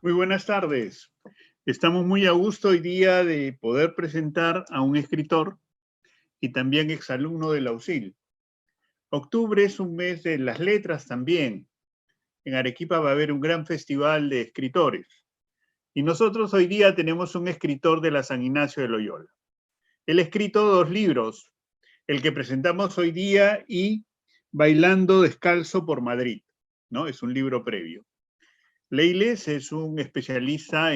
Muy buenas tardes. Estamos muy a gusto hoy día de poder presentar a un escritor y también exalumno de la UCIL. Octubre es un mes de las letras también. En Arequipa va a haber un gran festival de escritores. Y nosotros hoy día tenemos un escritor de la San Ignacio de Loyola. Él ha escrito 2 libros, el que presentamos hoy día y Bailando Descalzo por Madrid, ¿no? Es un libro previo. Leiles es un especialista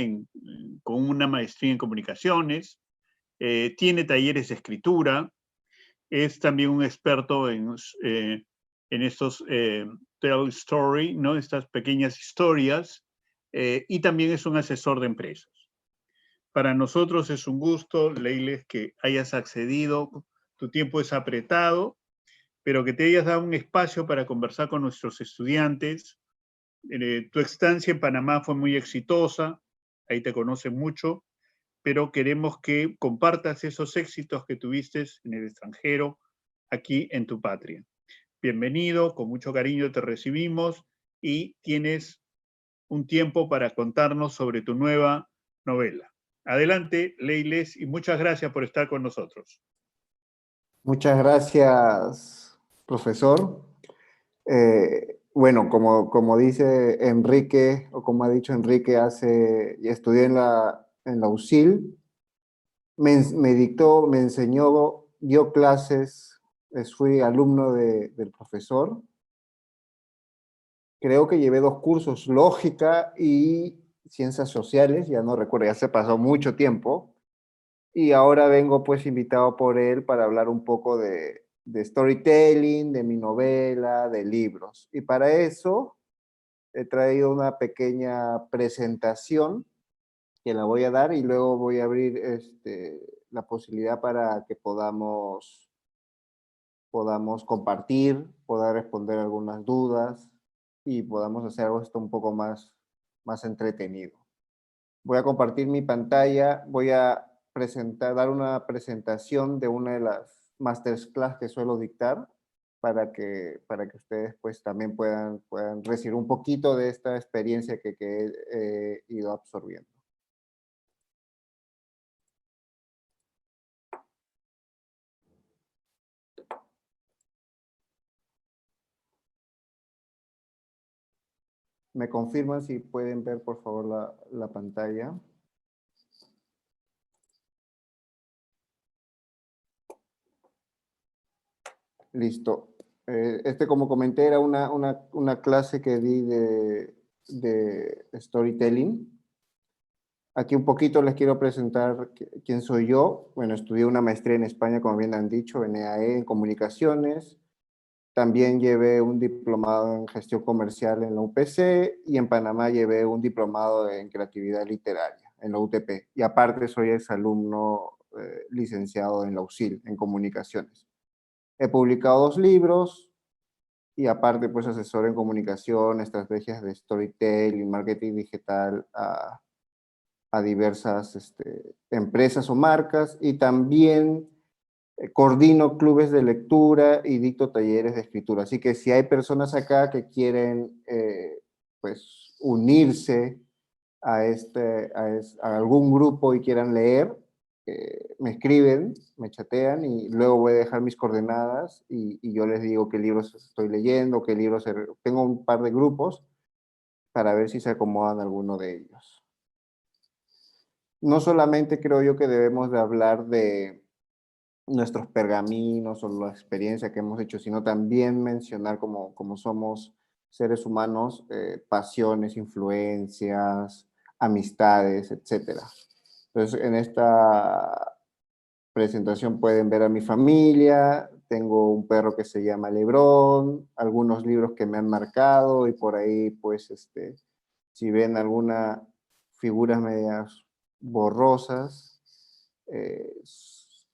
con una maestría en comunicaciones, tiene talleres de escritura, es también un experto en estos tell story, ¿no? Estas pequeñas historias, y también es un asesor de empresas. Para nosotros es un gusto, Leiles, que hayas accedido, tu tiempo es apretado, pero que te hayas dado un espacio para conversar con nuestros estudiantes. Tu estancia en Panamá fue muy exitosa, ahí te conocen mucho, pero queremos que compartas esos éxitos que tuviste en el extranjero, aquí en tu patria. Bienvenido, con mucho cariño te recibimos y tienes un tiempo para contarnos sobre tu nueva novela. Adelante, Leiles, y muchas gracias por estar con nosotros. Muchas gracias, profesor. Bueno, como dice Enrique, o como ha dicho Enrique, estudié en la UCIL, me enseñó, dio clases, fui alumno del profesor. Creo que llevé 2 cursos, lógica y ciencias sociales, ya no recuerdo, ya se pasó mucho tiempo. Y ahora vengo pues invitado por él para hablar un poco de storytelling, de mi novela, de libros. Y para eso he traído una pequeña presentación que la voy a dar y luego voy a abrir la posibilidad para que podamos compartir, poder responder algunas dudas y podamos hacer esto un poco más entretenido. Voy a compartir mi pantalla, voy a dar una presentación de una de las masterclass que suelo dictar para que ustedes pues también puedan recibir un poquito de esta experiencia que he ido absorbiendo. ¿Me confirman si pueden ver por favor la pantalla? Listo. Como comenté, era una clase que di de storytelling. Aquí un poquito les quiero presentar quién soy yo. Bueno, estudié una maestría en España, como bien han dicho, en EAE, en comunicaciones. También llevé un diplomado en gestión comercial en la UPC y en Panamá llevé un diplomado en creatividad literaria en la UTP. Y aparte soy exalumno licenciado en la UCIL, en comunicaciones. He publicado 2 libros y aparte pues asesor en comunicación, estrategias de storytelling, marketing digital a diversas empresas o marcas y también coordino clubes de lectura y dicto talleres de escritura. Así que si hay personas acá que quieren pues unirse a algún grupo y quieran leer, me escriben, me chatean y luego voy a dejar mis coordenadas y yo les digo qué libros estoy leyendo, qué libros... Tengo un par de grupos para ver si se acomodan alguno de ellos. No solamente creo yo que debemos de hablar de nuestros pergaminos o la experiencia que hemos hecho, sino también mencionar como somos seres humanos, pasiones, influencias, amistades, etc. Entonces, en esta presentación pueden ver a mi familia, tengo un perro que se llama Lebrón, algunos libros que me han marcado y por ahí, pues, si ven algunas figuras medias borrosas,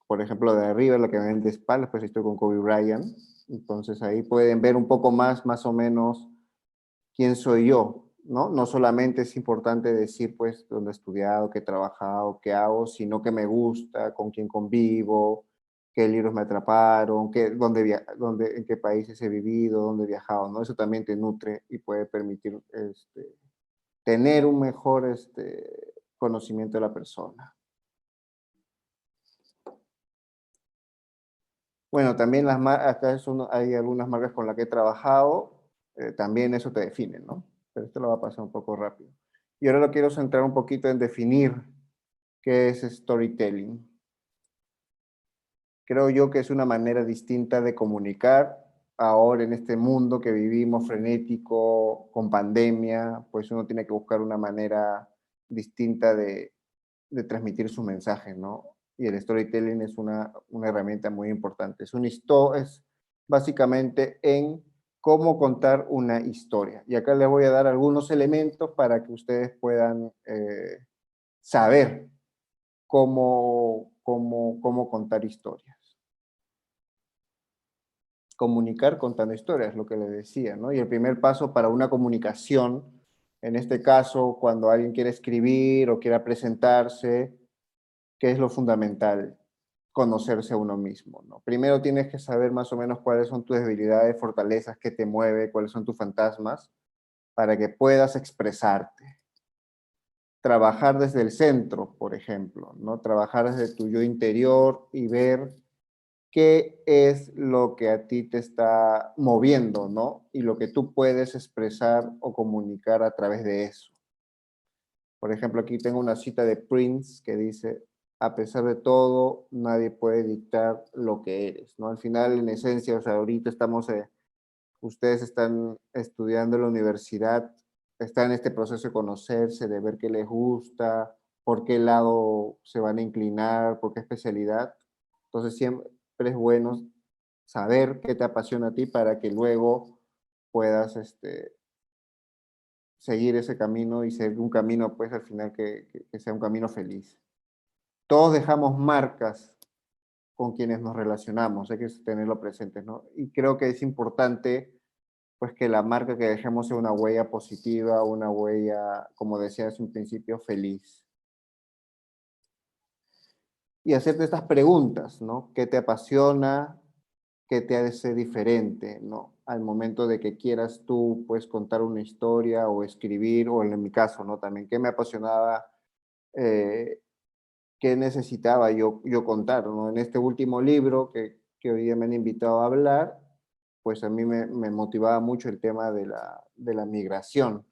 por ejemplo, de arriba, la que ven de espaldas, pues estoy con Kobe Bryant. Entonces ahí pueden ver un poco más o menos quién soy yo, ¿no? No solamente es importante decir, pues, dónde he estudiado, qué he trabajado, qué hago, sino que me gusta, con quién convivo, qué libros me atraparon, en qué países he vivido, dónde he viajado, ¿no? Eso también te nutre y puede permitir tener un mejor conocimiento de la persona. Bueno, también acá hay algunas marcas con las que he trabajado, también eso te define, ¿no? Pero esto lo va a pasar un poco rápido. Y ahora lo quiero centrar un poquito en definir qué es storytelling. Creo yo que es una manera distinta de comunicar ahora en este mundo que vivimos frenético, con pandemia, pues uno tiene que buscar una manera distinta de transmitir su mensaje, ¿no? Y el storytelling es una herramienta muy importante. Es básicamente en cómo contar una historia. Y acá les voy a dar algunos elementos para que ustedes puedan saber cómo contar historias. Comunicar contando historias, lo que les decía, ¿no? Y el primer paso para una comunicación, en este caso, cuando alguien quiere escribir o quiera presentarse, ¿qué es lo fundamental? Conocerse a uno mismo, ¿no? Primero tienes que saber más o menos cuáles son tus debilidades, fortalezas, qué te mueve, cuáles son tus fantasmas, para que puedas expresarte. Trabajar desde el centro, por ejemplo, ¿no? Trabajar desde tu yo interior y ver qué es lo que a ti te está moviendo, ¿no? Y lo que tú puedes expresar o comunicar a través de eso. Por ejemplo, aquí tengo una cita de Prince que dice, a pesar de todo, nadie puede dictar lo que eres, ¿no? Al final, en esencia, o sea, ahorita ustedes están estudiando en la universidad, están en este proceso de conocerse, de ver qué les gusta, por qué lado se van a inclinar, por qué especialidad. Entonces, siempre es bueno saber qué te apasiona a ti para que luego puedas seguir ese camino y ser un camino, pues al final que sea un camino feliz. Todos dejamos marcas con quienes nos relacionamos, hay que tenerlo presente, ¿no? Y creo que es importante, pues que la marca que dejemos sea una huella positiva, una huella, como decía hace un principio, feliz. Y hacerte estas preguntas, ¿no? ¿Qué te apasiona? ¿Qué te hace diferente, ¿no? Al momento de que quieras tú, pues, contar una historia o escribir, o en mi caso, ¿no? También, ¿qué me apasionaba? Eh, ¿Qué necesitaba yo contar, ¿no? En este último libro que hoy día me han invitado a hablar, pues a mí me motivaba mucho el tema de la migración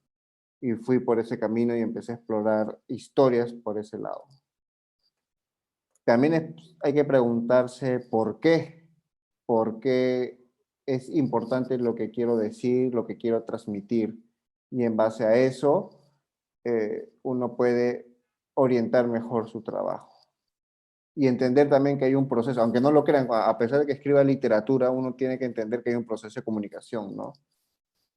y fui por ese camino y empecé a explorar historias por ese lado. También hay que preguntarse por qué es importante lo que quiero decir, lo que quiero transmitir. Y en base a eso, uno puede orientar mejor su trabajo. Y entender también que hay un proceso, aunque no lo crean, a pesar de que escriba literatura, uno tiene que entender que hay un proceso de comunicación, ¿no?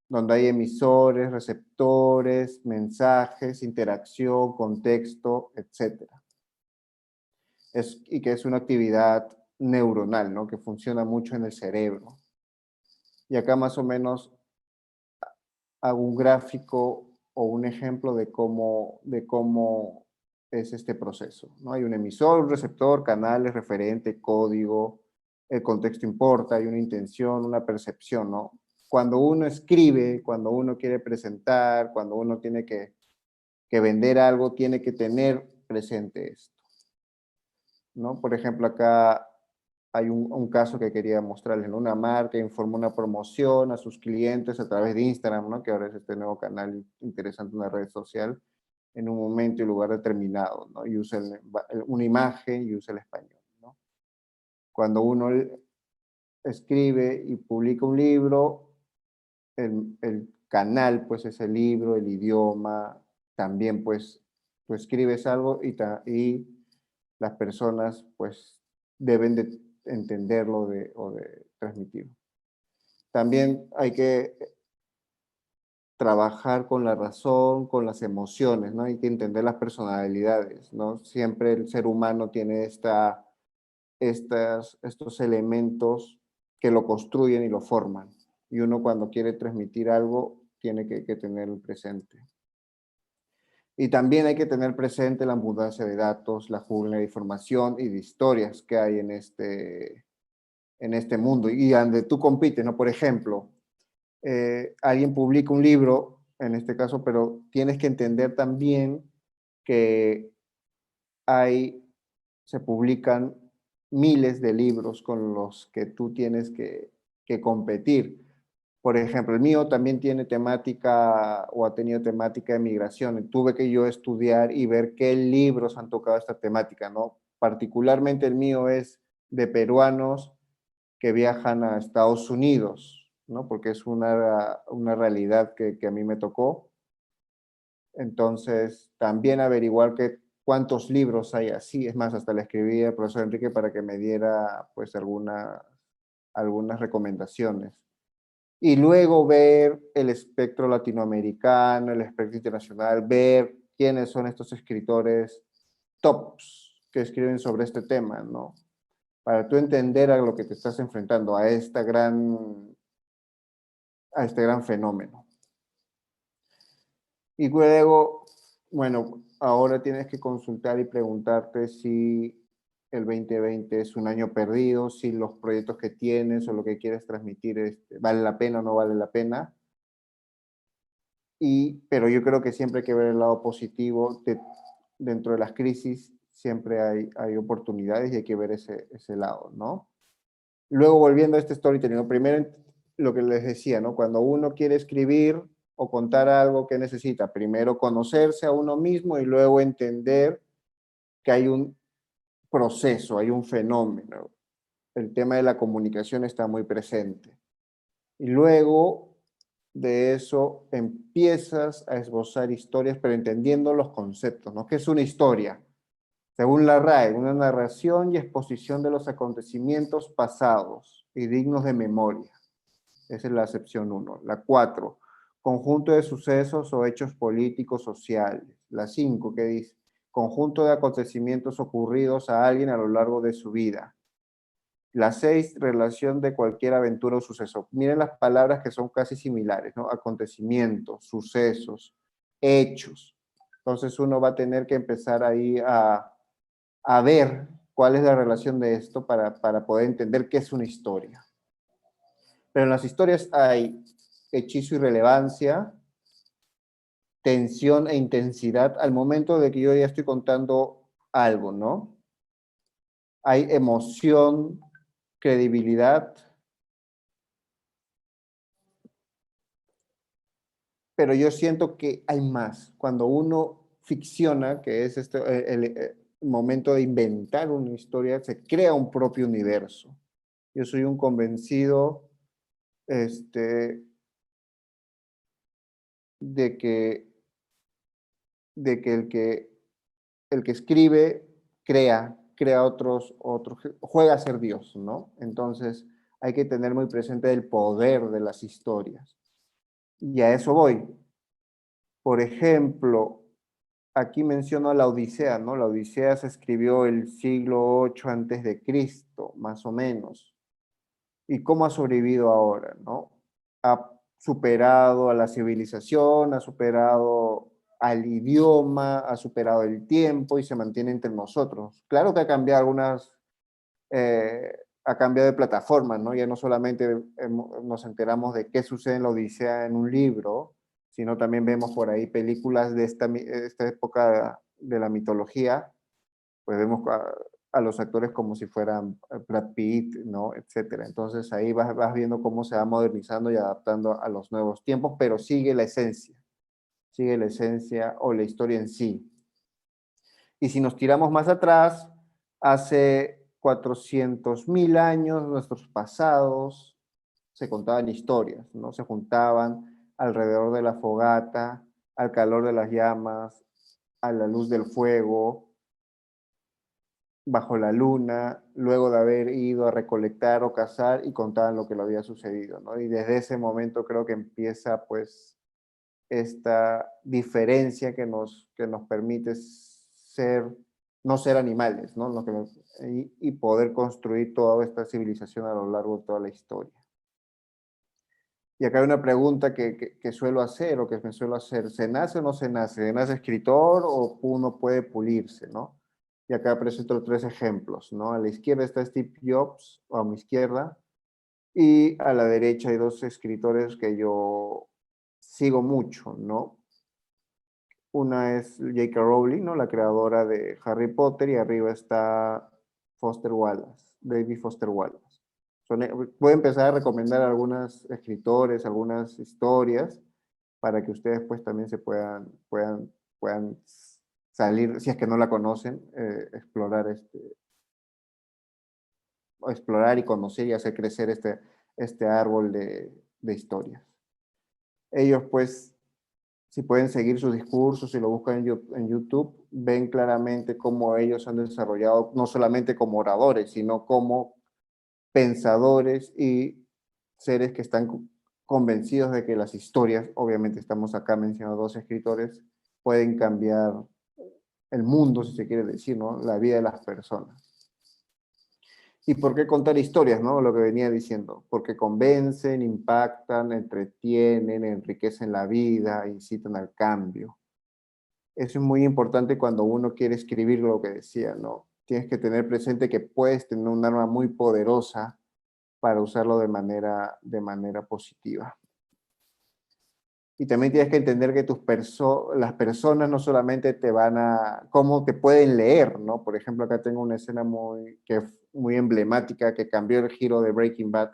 Donde hay emisores, receptores, mensajes, interacción, contexto, etcétera. Y que es una actividad neuronal, ¿no? Que funciona mucho en el cerebro. Y acá más o menos hago un gráfico o un ejemplo de cómo es este proceso, ¿no? Hay un emisor, un receptor, canales, referente, código, el contexto importa, hay una intención, una percepción, ¿no? Cuando uno escribe, cuando uno quiere presentar, cuando uno tiene que vender algo, tiene que tener presente esto, ¿no? Por ejemplo, acá hay un caso que quería mostrarles, ¿no? Una marca informa una promoción a sus clientes a través de Instagram, ¿no? Que ahora es este nuevo canal interesante, una red social, en un momento y lugar determinado, ¿no? Y usa una imagen y usa el español, ¿no? Cuando uno escribe y publica un libro, el canal, pues es el libro, el idioma, también, pues, tú escribes algo y las personas, pues, deben de entenderlo o de transmitirlo. También hay que trabajar con la razón, con las emociones, ¿no? Hay que entender las personalidades, ¿no? Siempre el ser humano tiene estos elementos que lo construyen y lo forman. Y uno cuando quiere transmitir algo tiene que tenerlo presente. Y también hay que tener presente la abundancia de datos, la jungla de información y de historias que hay en este mundo y donde tú compites, ¿no? Por ejemplo, alguien publica un libro en este caso, pero tienes que entender también que se publican miles de libros con los que tú tienes que competir. Por ejemplo, el mío también tiene temática o ha tenido temática de migración. Tuve que yo estudiar y ver qué libros han tocado esta temática, ¿no? Particularmente el mío es de peruanos que viajan a Estados Unidos, ¿no? Porque es una realidad que a mí me tocó. Entonces, también averiguar cuántos libros hay así. Es más, hasta le escribí al profesor Enrique para que me diera pues algunas recomendaciones. Y luego ver el espectro latinoamericano, el espectro internacional, ver quiénes son estos escritores tops que escriben sobre este tema, ¿no? Para tú entender a lo que te estás enfrentando, a este gran fenómeno. Y luego, bueno, ahora tienes que consultar y preguntarte si el 2020 es un año perdido, si los proyectos que tienes o lo que quieres transmitir vale la pena o no vale la pena. Pero yo creo que siempre hay que ver el lado positivo. Dentro de las crisis siempre hay oportunidades y hay que ver ese lado, ¿no? Luego, volviendo a este storytelling, ¿no? Primero lo que les decía, ¿no? Cuando uno quiere escribir o contar algo, que necesita? Primero conocerse a uno mismo y luego entender que hay un proceso, hay un fenómeno. El tema de la comunicación está muy presente. Y luego de eso empiezas a esbozar historias, pero entendiendo los conceptos, ¿no? ¿Qué es una historia? Según la RAE, una narración y exposición de los acontecimientos pasados y dignos de memoria. Esa es la acepción 1. La 4, conjunto de sucesos o hechos políticos sociales. La 5, ¿qué dice? Conjunto de acontecimientos ocurridos a alguien a lo largo de su vida. La 6, relación de cualquier aventura o suceso. Miren las palabras que son casi similares, ¿no? Acontecimientos, sucesos, hechos. Entonces uno va a tener que empezar ahí a ver cuál es la relación de esto para poder entender qué es una historia. Pero en las historias hay hechizo y relevancia, tensión e intensidad al momento de que yo ya estoy contando algo, ¿no? Hay emoción, credibilidad, pero yo siento que hay más. Cuando uno ficciona, que es el momento de inventar una historia, se crea un propio universo. Yo soy un convencido de que, el que escribe crea otros, juega a ser Dios, ¿no? Entonces hay que tener muy presente el poder de las historias. Y a eso voy. Por ejemplo, aquí menciono la Odisea, ¿no? La Odisea se escribió el siglo 8 antes de Cristo, más o menos. ¿Y cómo ha sobrevivido ahora, no? Ha superado a la civilización, ha superado al idioma, ha superado el tiempo y se mantiene entre nosotros. Claro que ha cambiado ha cambiado de plataforma, ¿no? Ya no solamente nos enteramos de qué sucede en la Odisea en un libro, sino también vemos por ahí películas de esta época de la mitología, pues vemos a los actores como si fueran Brad Pitt, ¿no? Etcétera. Entonces ahí vas viendo cómo se va modernizando y adaptando a los nuevos tiempos, pero sigue la esencia o la historia en sí. Y si nos tiramos más atrás, hace 400.000 años, nuestros pasados se contaban historias, ¿no? Se juntaban alrededor de la fogata, al calor de las llamas, a la luz del fuego, bajo la luna, luego de haber ido a recolectar o cazar y contaban lo que le había sucedido, ¿no? Y desde ese momento creo que empieza pues esta diferencia que nos permite no ser animales, ¿no? Y poder construir toda esta civilización a lo largo de toda la historia. Y acá hay una pregunta que suelo hacer o que me suelo hacer. ¿Se nace o no se nace? ¿Se nace escritor o uno puede pulirse, no? Y acá presento 3 ejemplos, ¿no? A la izquierda está Steve Jobs, o a mi izquierda, y a la derecha hay 2 escritores que yo sigo mucho, ¿no? Una es J.K. Rowling, ¿no? La creadora de Harry Potter, y arriba está Foster Wallace, David Foster Wallace. Voy a empezar a recomendar algunos escritores, algunas historias, para que ustedes pues también se puedan salir, si es que no la conocen, explorar y conocer y hacer crecer este árbol de historias. Ellos pues, si pueden seguir sus discursos, si lo buscan en YouTube, ven claramente cómo ellos han desarrollado, no solamente como oradores, sino como pensadores y seres que están convencidos de que las historias, obviamente estamos acá mencionando dos escritores, pueden cambiar el mundo, si se quiere decir, ¿no? La vida de las personas. ¿Y por qué contar historias, no? Lo que venía diciendo. Porque convencen, impactan, entretienen, enriquecen la vida, incitan al cambio. Eso es muy importante cuando uno quiere escribir lo que decía, ¿no? Tienes que tener presente que puedes tener un arma muy poderosa para usarlo de manera positiva. Y también tienes que entender que las personas no solamente cómo te pueden leer, ¿no? Por ejemplo, acá tengo una escena muy emblemática que cambió el giro de Breaking Bad.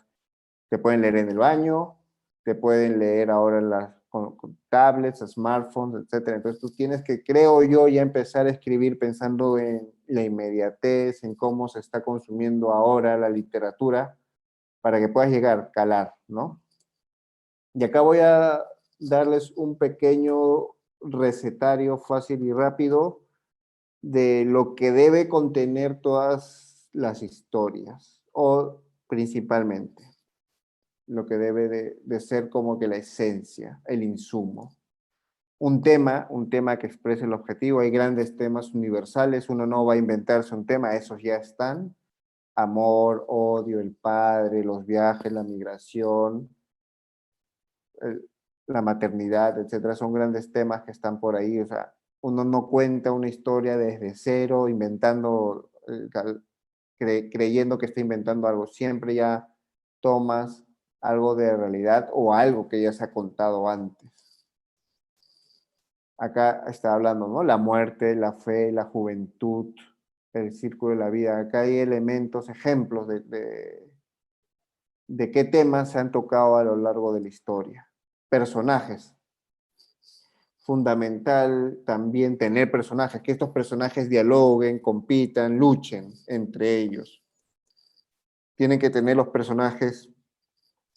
Te pueden leer en el baño, te pueden leer ahora con tablets, smartphones, etc. Entonces tú tienes que, creo yo, ya empezar a escribir pensando en la inmediatez, en cómo se está consumiendo ahora la literatura, para que puedas llegar, calar, ¿no? Y acá voy a darles un pequeño recetario fácil y rápido de lo que debe contener todas las historias, o principalmente lo que debe de ser como que la esencia, el insumo. Un tema que exprese el objetivo. Hay grandes temas universales, uno no va a inventarse un tema, esos ya están. Amor, odio, el padre, los viajes, la migración, la maternidad, etcétera, son grandes temas que están por ahí. O sea, uno no cuenta una historia desde cero, inventando, creyendo que está inventando algo. Siempre ya tomas algo de realidad o algo que ya se ha contado antes. Acá está hablando, ¿no? La muerte, la fe, la juventud, el círculo de la vida. Acá hay elementos, ejemplos de qué temas se han tocado a lo largo de la historia. Personajes. Fundamental también tener personajes, que estos personajes dialoguen, compitan, luchen entre ellos. Tienen que tener los personajes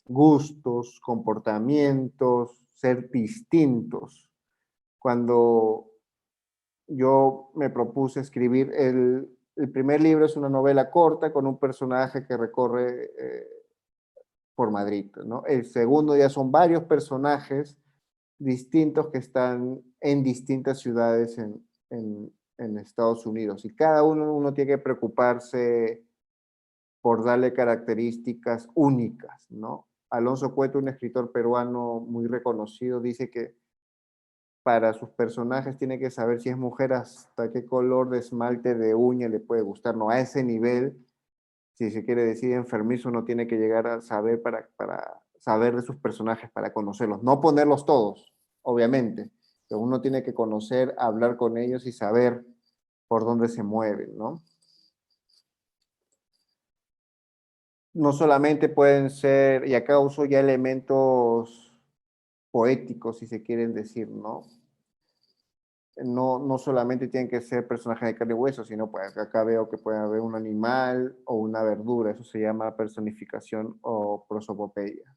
gustos, comportamientos, ser distintos. Cuando yo me propuse escribir, el primer libro es una novela corta con un personaje que recorre por Madrid, ¿no? El segundo ya son varios personajes distintos que están en distintas ciudades en Estados Unidos, y cada uno tiene que preocuparse por darle características únicas, ¿no? Alonso Cueto, un escritor peruano muy reconocido, dice que para sus personajes tiene que saber si es mujer hasta qué color de esmalte de uña le puede gustar, ¿no? A ese nivel, si se quiere decir enfermizo, uno tiene que llegar a saber para saber de sus personajes, para conocerlos, no ponerlos todos, obviamente, pero uno tiene que conocer, hablar con ellos y saber por dónde se mueven, ¿no? No solamente pueden ser, y acá uso ya elementos poéticos, si se quieren decir, ¿no? No solamente tienen que ser personajes de carne y hueso, sino pues acá veo que puede haber un animal o una verdura, eso se llama personificación o prosopopeya.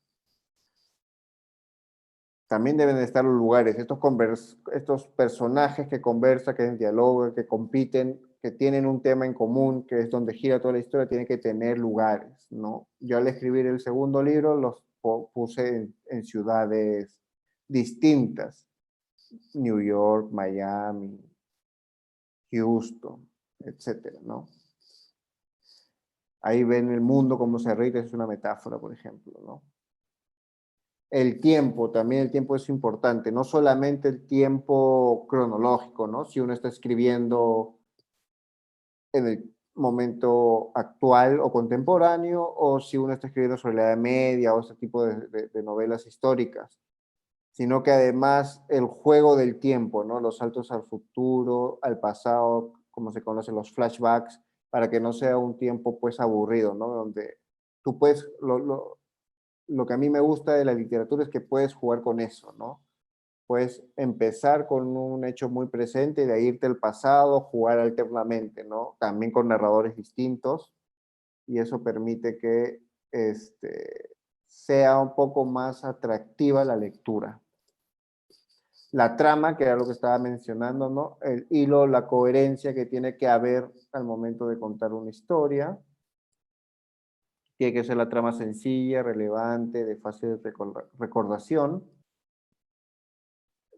También deben de estar los lugares, estos personajes que conversan, que dialogan, que compiten, que tienen un tema en común, que es donde gira toda la historia, tienen que tener lugares, ¿no? Yo al escribir el segundo libro los puse en ciudades distintas, New York, Miami, Houston, etcétera, ¿no? Ahí ven el mundo como se ríe, es una metáfora, por ejemplo, ¿no? El tiempo, también el tiempo es importante, no solamente el tiempo cronológico, ¿no? Si uno está escribiendo en el momento actual o contemporáneo, o si uno está escribiendo sobre la Edad Media o este tipo de novelas históricas, sino que además el juego del tiempo, ¿no? Los saltos al futuro, al pasado, como se conocen los flashbacks, para que no sea un tiempo pues aburrido, ¿no? Donde tú puedes, lo que a mí me gusta de la literatura es que puedes jugar con eso, ¿no? Puedes empezar con un hecho muy presente, de ahí irte al pasado, jugar alternamente, ¿no? También con narradores distintos, y eso permite que sea un poco más atractiva la lectura. La trama, que era lo que estaba mencionando, ¿no? El hilo, la coherencia que tiene que haber al momento de contar una historia. Tiene que ser la trama sencilla, relevante, de fácil recordación.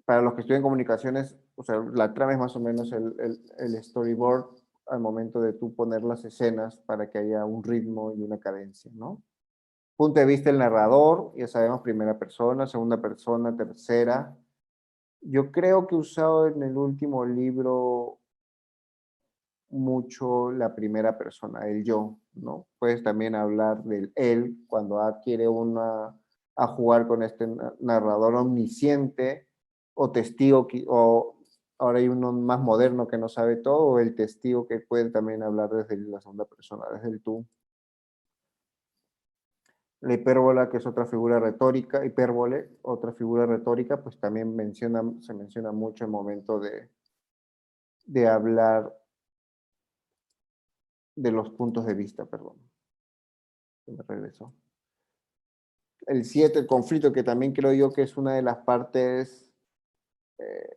Para los que estudian comunicaciones, o sea, la trama es más o menos el storyboard al momento de tú poner las escenas para que haya un ritmo y una cadencia, ¿no? Punto de vista del narrador, ya sabemos, primera persona, segunda persona, tercera. Yo creo que he usado en el último libro mucho la primera persona, el yo, ¿no? Puedes también hablar del él cuando adquiere a jugar con este narrador omnisciente o testigo, o ahora hay uno más moderno que no sabe todo, o el testigo que puede también hablar desde la segunda persona, desde el tú. La hipérbola, que es otra figura retórica, hipérbole, otra figura retórica, pues también se menciona mucho el momento de hablar de los puntos de vista, perdón. Se me regresó. El 7, el conflicto, que también creo yo que es una de las partes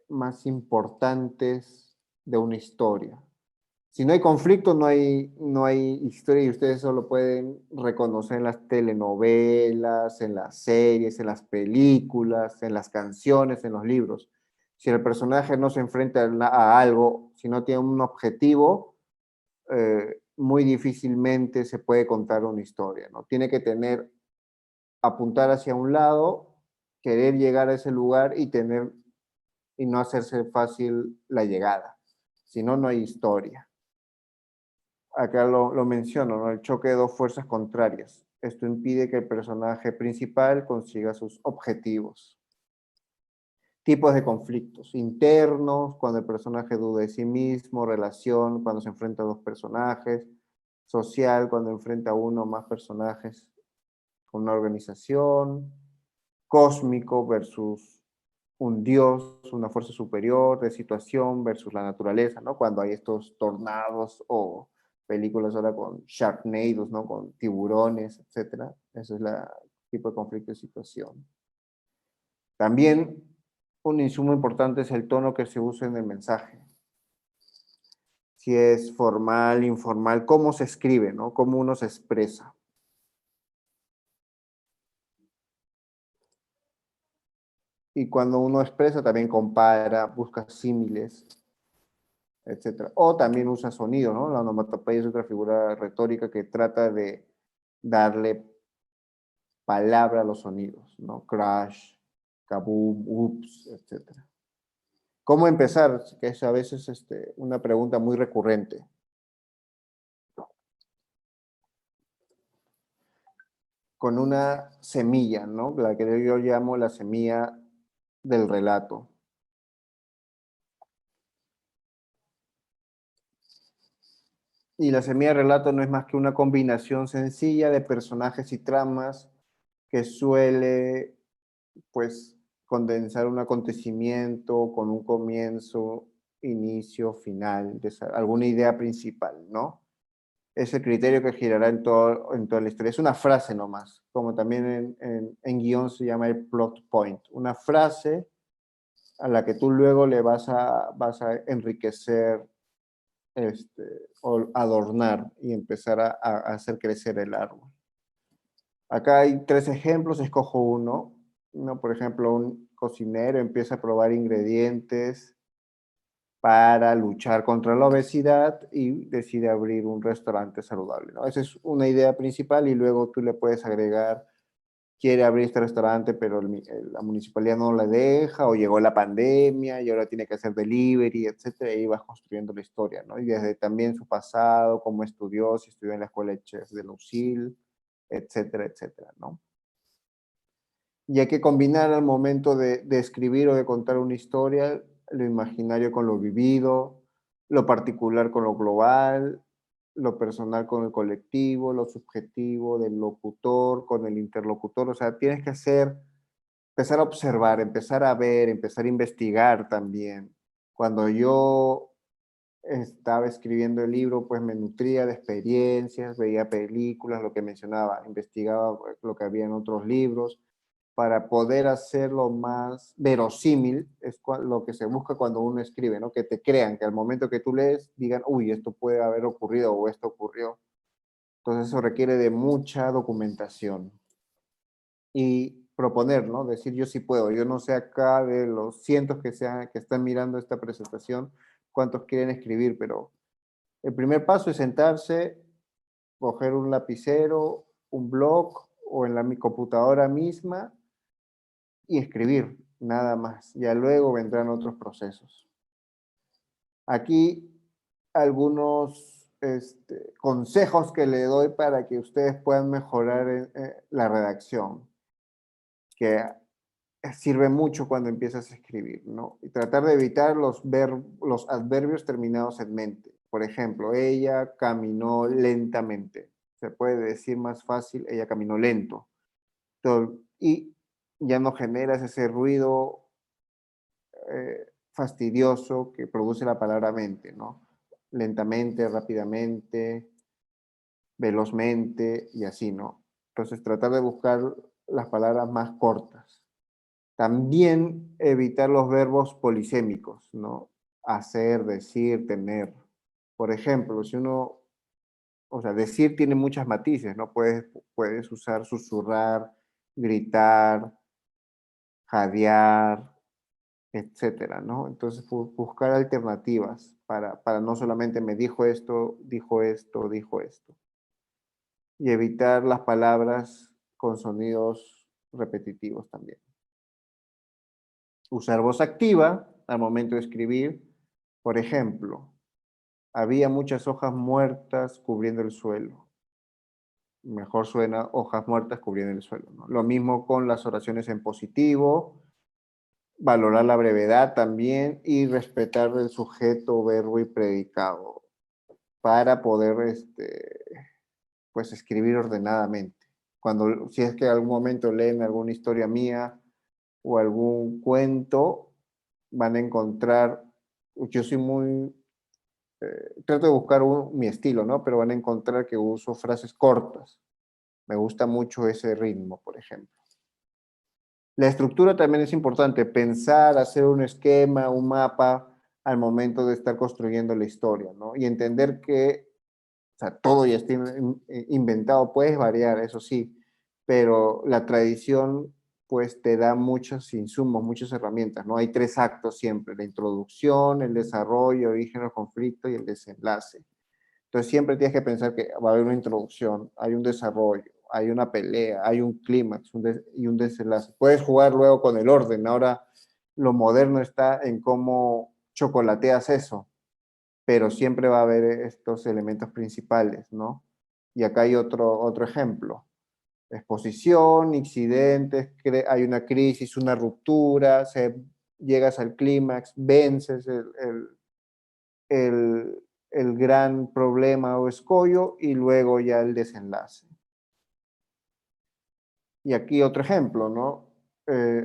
más importantes de una historia. Si no hay conflicto, no hay historia, y ustedes eso lo pueden reconocer en las telenovelas, en las series, en las películas, en las canciones, en los libros. Si el personaje no se enfrenta a algo, si no tiene un objetivo, muy difícilmente se puede contar una historia, ¿no? Tiene que apuntar hacia un lado, querer llegar a ese lugar y no hacerse fácil la llegada. Si no, no hay historia. Acá lo menciono, ¿no? El choque de dos fuerzas contrarias. Esto impide que el personaje principal consiga sus objetivos. Tipos de conflictos internos, cuando el personaje duda de sí mismo, relación, cuando se enfrenta a dos personajes, social, cuando enfrenta a uno o más personajes con una organización, cósmico versus un dios, una fuerza superior, de situación versus la naturaleza, ¿no? Cuando hay estos tornados o películas ahora con sharknados, ¿no? Con tiburones, etcétera. Eso es el tipo de conflicto de situación. También un insumo importante es el tono que se usa en el mensaje. Si es formal, informal, cómo se escribe, ¿no? Cómo uno se expresa. Y cuando uno expresa, también compara, busca símiles, etcétera. O también usa sonido, ¿no? La onomatopeya es otra figura retórica que trata de darle palabra a los sonidos, ¿no? Crash, kaboom, ups, etcétera. ¿Cómo empezar? Que es a veces una pregunta muy recurrente. Con una semilla, ¿no? La que yo llamo la semilla del relato. Y la semilla del relato no es más que una combinación sencilla de personajes y tramas que suele, pues, condensar un acontecimiento con un comienzo, inicio, final, alguna idea principal, ¿no? Es el criterio que girará en toda la historia. Es una frase nomás, como también en guión se llama el plot point. Una frase a la que tú luego le vas a enriquecer o adornar y empezar a hacer crecer el árbol. Acá hay 3 ejemplos, escojo uno. ¿No? Por ejemplo, un cocinero empieza a probar ingredientes para luchar contra la obesidad y decide abrir un restaurante saludable, ¿no? Esa es una idea principal y luego tú le puedes agregar, quiere abrir este restaurante, pero la municipalidad no le deja, o llegó la pandemia y ahora tiene que hacer delivery, etcétera, y vas construyendo la historia, ¿no? Y desde también su pasado, cómo estudió, si estudió en la escuela de chefs de Lucille, etcétera, etcétera, ¿no? Y hay que combinar al momento de escribir o de contar una historia, lo imaginario con lo vivido, lo particular con lo global, lo personal con el colectivo, lo subjetivo del locutor con el interlocutor. O sea, tienes que empezar a observar, empezar a ver, empezar a investigar también. Cuando yo estaba escribiendo el libro, pues me nutría de experiencias, veía películas, lo que mencionaba, investigaba lo que había en otros libros, para poder hacerlo más verosímil, es lo que se busca cuando uno escribe, ¿no? Que te crean, que al momento que tú lees digan, uy, esto puede haber ocurrido o esto ocurrió. Entonces eso requiere de mucha documentación. Y proponer, ¿no? Decir, yo sí puedo. Yo no sé acá de los cientos que están mirando esta presentación, cuántos quieren escribir, pero el primer paso es sentarse, coger un lapicero, un blog o en mi computadora misma y escribir, nada más. Ya luego vendrán otros procesos. Aquí algunos consejos que le doy para que ustedes puedan mejorar la redacción, que sirve mucho cuando empiezas a escribir, ¿no? Y tratar de evitar los adverbios terminados en mente. Por ejemplo, ella caminó lentamente. Se puede decir más fácil, ella caminó lento. Y ya no generas ese ruido fastidioso que produce la palabra mente, ¿no? Lentamente, rápidamente, velozmente y así, ¿no? Entonces, tratar de buscar las palabras más cortas. También evitar los verbos polisémicos, ¿no? Hacer, decir, tener. Por ejemplo, si uno, o sea, decir tiene muchas matices, ¿no? Puedes usar susurrar, gritar, jadear, etcétera, ¿no? Entonces, buscar alternativas para no solamente me dijo esto, dijo esto, dijo esto. Y evitar las palabras con sonidos repetitivos también. Usar voz activa al momento de escribir. Por ejemplo, había muchas hojas muertas cubriendo el suelo. Mejor suena hojas muertas cubriendo el suelo, ¿no? Lo mismo con las oraciones en positivo, valorar la brevedad también y respetar el sujeto, verbo y predicado para poder pues escribir ordenadamente. Si es que algún momento leen alguna historia mía o algún cuento, van a encontrar, yo soy muy, trato de buscar mi estilo, ¿no? Pero van a encontrar que uso frases cortas. Me gusta mucho ese ritmo, por ejemplo. La estructura también es importante, pensar, hacer un esquema, un mapa al momento de estar construyendo la historia, ¿no? Y entender que, o sea, todo ya está inventado, puedes variar, eso sí, pero la tradición pues te da muchos insumos, muchas herramientas, ¿no? Hay 3 actos siempre, la introducción, el desarrollo, origen del conflicto y el desenlace. Entonces siempre tienes que pensar que va a haber una introducción, hay un desarrollo, hay una pelea, hay un clímax y un desenlace. Puedes jugar luego con el orden. Ahora lo moderno está en cómo chocolateas eso, pero siempre va a haber estos elementos principales, ¿no? Y acá hay otro ejemplo. Exposición, incidentes, hay una crisis, una ruptura, llegas al clímax, vences el, el gran problema o escollo y luego ya el desenlace. Y aquí otro ejemplo, ¿no?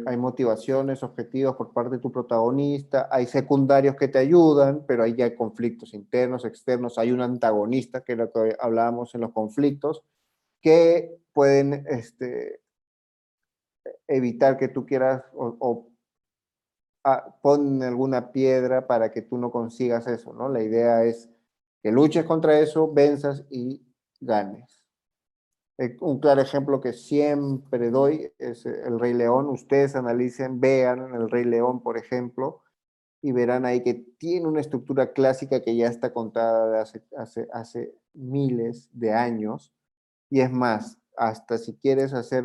Hay motivaciones, objetivos por parte de tu protagonista, hay secundarios que te ayudan, pero ahí ya hay conflictos internos, externos, hay un antagonista, que es lo que hablábamos en los conflictos, que pueden evitar que tú quieras o pon alguna piedra para que tú no consigas eso, ¿no? La idea es que luches contra eso, venzas y ganes. Un claro ejemplo que siempre doy es el Rey León. Ustedes analicen, vean el Rey León, por ejemplo, y verán ahí que tiene una estructura clásica que ya está contada de hace miles de años. Y es más, hasta si quieres hacer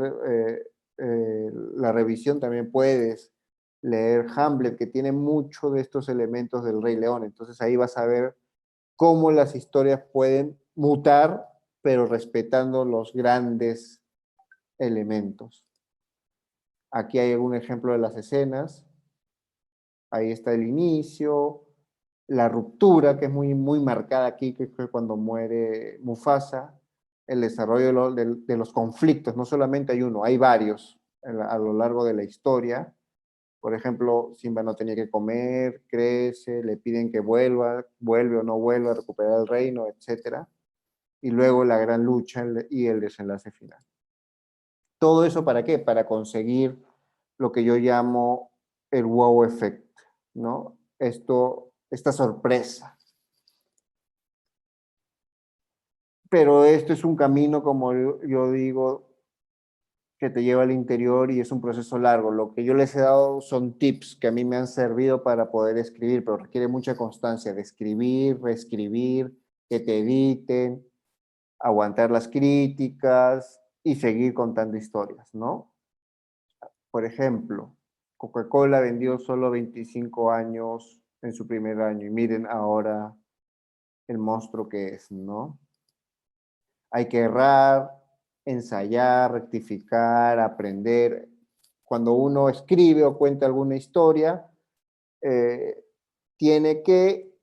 la revisión, también puedes leer Hamlet, que tiene mucho de estos elementos del Rey León. Entonces ahí vas a ver cómo las historias pueden mutar, pero respetando los grandes elementos. Aquí hay algún ejemplo de las escenas. Ahí está el inicio, la ruptura, que es muy marcada aquí, que fue cuando muere Mufasa, el desarrollo de los conflictos, no solamente hay uno, hay varios a lo largo de la historia. Por ejemplo, Simba no tenía que comer, crece, le piden que vuelva, vuelve o no vuelve a recuperar el reino, etc. Y luego la gran lucha y el desenlace final. ¿Todo eso para qué? Para conseguir lo que yo llamo el wow effect, ¿no? Esta sorpresa. Pero esto es un camino, como yo digo, que te lleva al interior y es un proceso largo. Lo que yo les he dado son tips que a mí me han servido para poder escribir, pero requiere mucha constancia de escribir, reescribir, que te editen, aguantar las críticas y seguir contando historias, ¿no? Por ejemplo, Coca-Cola vendió solo 25 años en su primer año y miren ahora el monstruo que es, ¿no? Hay que errar, ensayar, rectificar, aprender. Cuando uno escribe o cuenta alguna historia, tiene que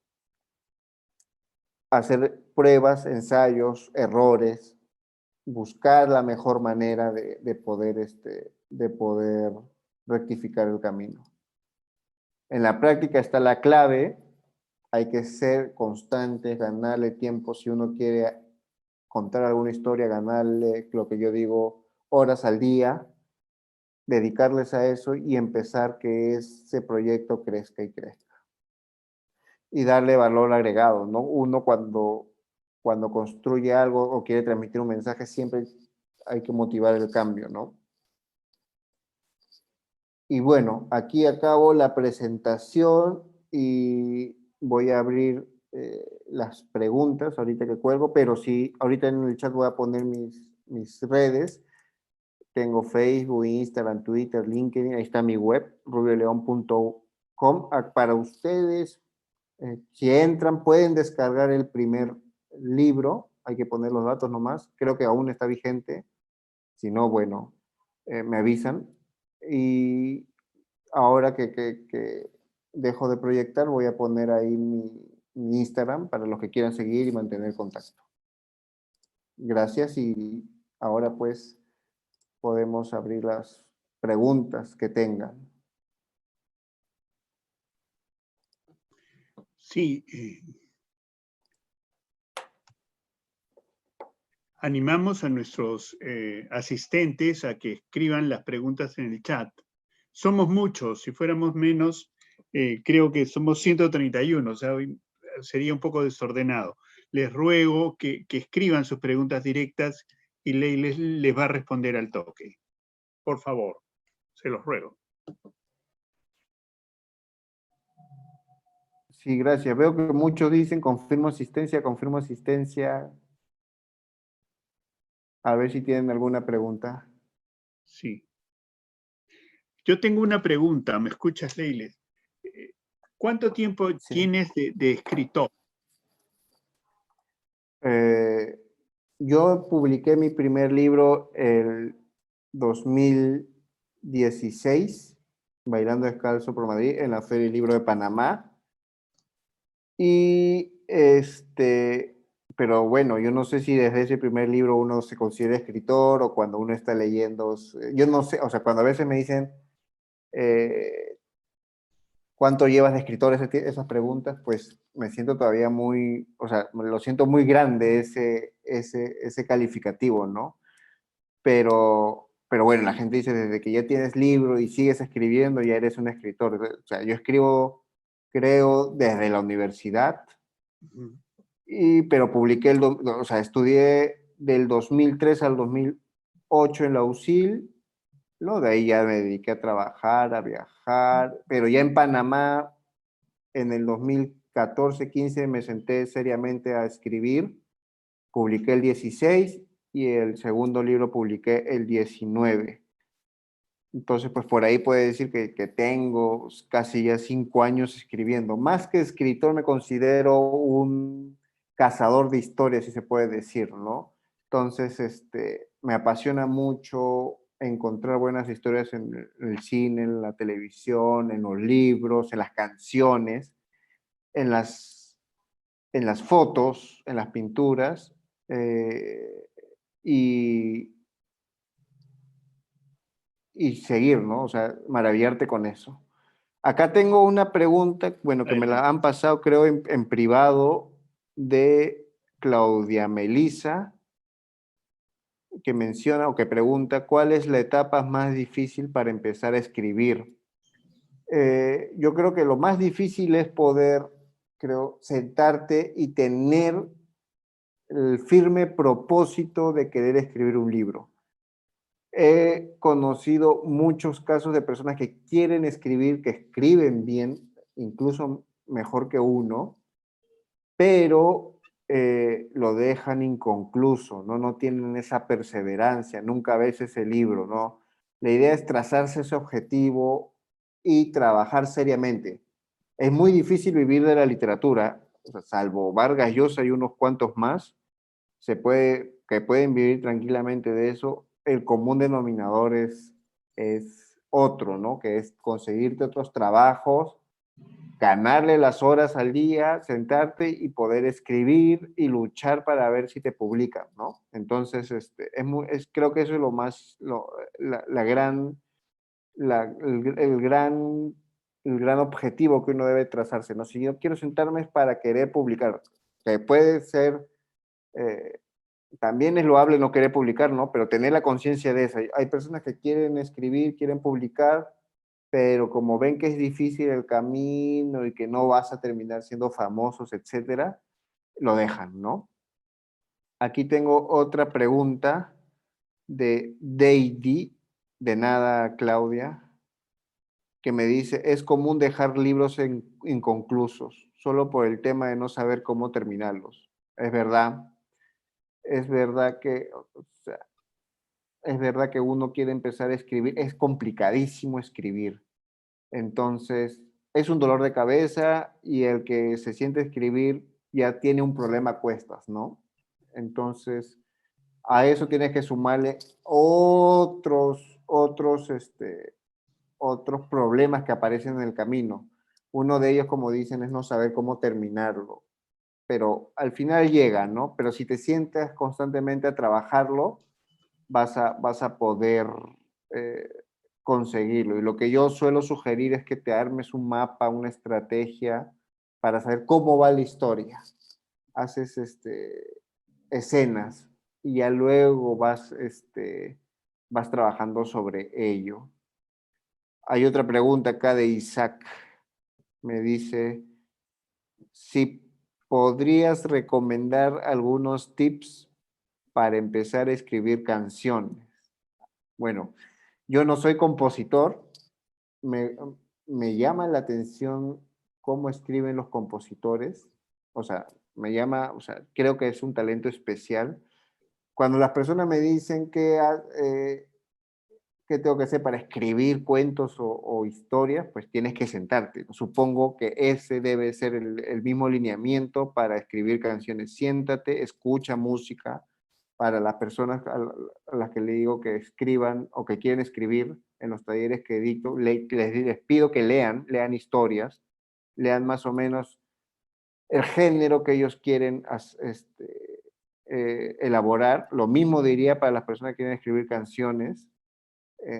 hacer pruebas, ensayos, errores, buscar la mejor manera de poder rectificar el camino. En la práctica está la clave, hay que ser constantes, ganarle tiempo si uno quiere contar alguna historia, ganarle lo que yo digo, horas al día, dedicarles a eso y empezar que ese proyecto crezca y crezca. Y darle valor agregado, ¿no? Uno cuando construye algo o quiere transmitir un mensaje, siempre hay que motivar el cambio, ¿no? Y bueno, aquí acabo la presentación y voy a abrir las preguntas ahorita que cuelgo, pero sí, ahorita en el chat voy a poner mis redes. Tengo Facebook, Instagram, Twitter, LinkedIn, ahí está mi web, rubioleon.com. Para ustedes, si entran, pueden descargar el primer libro, hay que poner los datos nomás, creo que aún está vigente, si no, bueno, me avisan. Y ahora que dejo de proyectar, voy a poner ahí mi Instagram para los que quieran seguir y mantener contacto. Gracias y ahora pues podemos abrir las preguntas que tengan. Sí, animamos a nuestros asistentes a que escriban las preguntas en el chat. Somos muchos, si fuéramos menos, creo que somos 131, o sea, sería un poco desordenado. Les ruego que escriban sus preguntas directas y les va a responder al toque. Por favor, se los ruego. Sí, gracias. Veo que muchos dicen confirmo asistencia, confirmo asistencia. A ver si tienen alguna pregunta. Sí. Yo tengo una pregunta, ¿me escuchas, Leiles? ¿Cuánto tiempo Sí. tienes de escritor? Yo publiqué mi primer libro el 2016, Bailando Descalzo por Madrid, en la Feria del Libro de Panamá. Y pero bueno, yo no sé si desde ese primer libro uno se considera escritor o cuando uno está leyendo, yo no sé, o sea, cuando a veces me dicen cuánto llevas de escritor, esas preguntas, pues me siento todavía muy, o sea, lo siento muy grande ese calificativo, ¿no? Pero bueno, la gente dice desde que ya tienes libro y sigues escribiendo, ya eres un escritor. O sea, yo escribo, creo, desde la universidad. Pero publiqué, o sea, estudié del 2003 al 2008 en la USIL, ¿no? De ahí ya me dediqué a trabajar, a viajar, pero ya en Panamá, en el 2014-15 me senté seriamente a escribir, publiqué el 16 y el segundo libro publiqué el 19. Entonces, pues por ahí puede decir que tengo casi ya 5 años escribiendo. Más que escritor, me considero un cazador de historias, si se puede decir, ¿no? Entonces, me apasiona mucho encontrar buenas historias en el cine, en la televisión, en los libros, en las canciones, en las fotos, en las pinturas, y, y seguir, ¿no? O sea, maravillarte con eso. Acá tengo una pregunta, bueno, que me la Adelante. han pasado, creo, en privado, de Claudia Melisa, que menciona o que pregunta, ¿cuál es la etapa más difícil para empezar a escribir? Yo creo que lo más difícil es poder, creo, sentarte y tener el firme propósito de querer escribir un libro. He conocido muchos casos de personas que quieren escribir, que escriben bien, incluso mejor que uno, pero lo dejan inconcluso, ¿no? No tienen esa perseverancia, nunca ves ese libro, ¿no? La idea es trazarse ese objetivo y trabajar seriamente. Es muy difícil vivir de la literatura, o sea, salvo Vargas Llosa y unos cuantos más, que pueden vivir tranquilamente de eso. El común denominador es otro, ¿no? Que es conseguirte otros trabajos, ganarle las horas al día, sentarte y poder escribir y luchar para ver si te publican, ¿no? Entonces, creo que eso es lo más, la gran, el gran objetivo que uno debe trazarse, ¿no? Si yo quiero sentarme es para querer publicar, que puede ser, eh, también es loable no querer publicar, ¿no? Pero tener la conciencia de eso. Hay personas que quieren escribir, quieren publicar, pero como ven que es difícil el camino y que no vas a terminar siendo famosos, etcétera, lo dejan, ¿no? Aquí tengo otra pregunta de Deidi, de nada, Claudia, que me dice, es común dejar libros inconclusos, solo por el tema de no saber cómo terminarlos. Es verdad que, o sea, es verdad que uno quiere empezar a escribir, es complicadísimo escribir. Entonces, es un dolor de cabeza y el que se siente a escribir ya tiene un problema a cuestas, ¿no? Entonces, a eso tienes que sumarle otros problemas que aparecen en el camino. Uno de ellos, como dicen, es no saber cómo terminarlo, pero al final llega, ¿no? Pero si te sientas constantemente a trabajarlo, vas a poder eh, conseguirlo. Y lo que yo suelo sugerir es que te armes un mapa, una estrategia para saber cómo va la historia. Haces escenas y ya luego vas trabajando sobre ello. Hay otra pregunta acá de Isaac. Me dice, si podrías recomendar algunos tips para empezar a escribir canciones. Bueno, yo no soy compositor, me, me llama la atención cómo escriben los compositores, o sea, o sea, creo que es un talento especial. Cuando las personas me dicen qué tengo que hacer para escribir cuentos o historias, pues tienes que sentarte. Supongo que ese debe ser el mismo lineamiento para escribir canciones. Siéntate, escucha música. Para las personas a las que le digo que escriban o que quieren escribir en los talleres que dicto, les pido que lean historias, lean más o menos el género que ellos quieren elaborar. Lo mismo diría para las personas que quieren escribir canciones.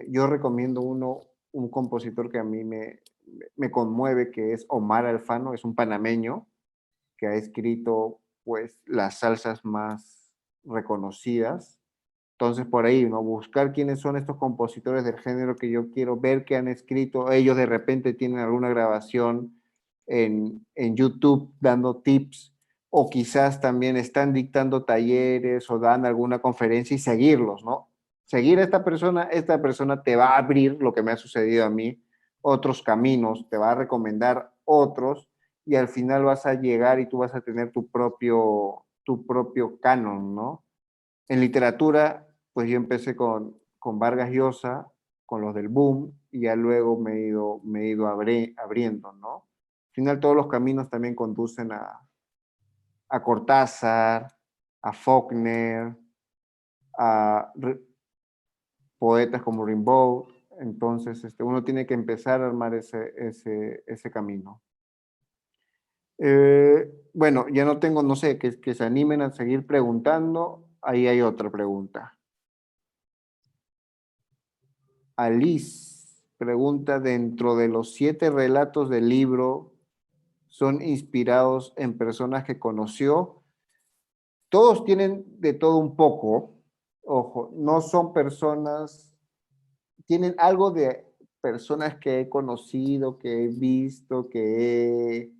Yo recomiendo un compositor que a mí me conmueve, que es Omar Alfano, es un panameño que ha escrito pues las salsas más reconocidas. Entonces por ahí, ¿no? Buscar quiénes son estos compositores del género que yo quiero ver que han escrito. Ellos de repente tienen alguna grabación en YouTube dando tips o quizás también están dictando talleres o dan alguna conferencia y seguirlos, ¿no? Seguir a esta persona te va a abrir lo que me ha sucedido a mí, otros caminos, te va a recomendar otros y al final vas a llegar y tú vas a tener tu propio canon, ¿no? En literatura, pues yo empecé con Vargas Llosa, con los del boom, y ya luego me he ido abriendo, ¿no? Al final todos los caminos también conducen a Cortázar, a Faulkner, a poetas como Rimbaud. Entonces, uno tiene que empezar a armar ese camino. Bueno, ya no tengo, no sé, que se animen a seguir preguntando. Ahí hay otra pregunta. Alice pregunta, dentro de los 7 relatos del libro, ¿son inspirados en personas que conoció? Todos tienen de todo un poco. Ojo, no son personas, tienen algo de personas que he conocido, que he visto, que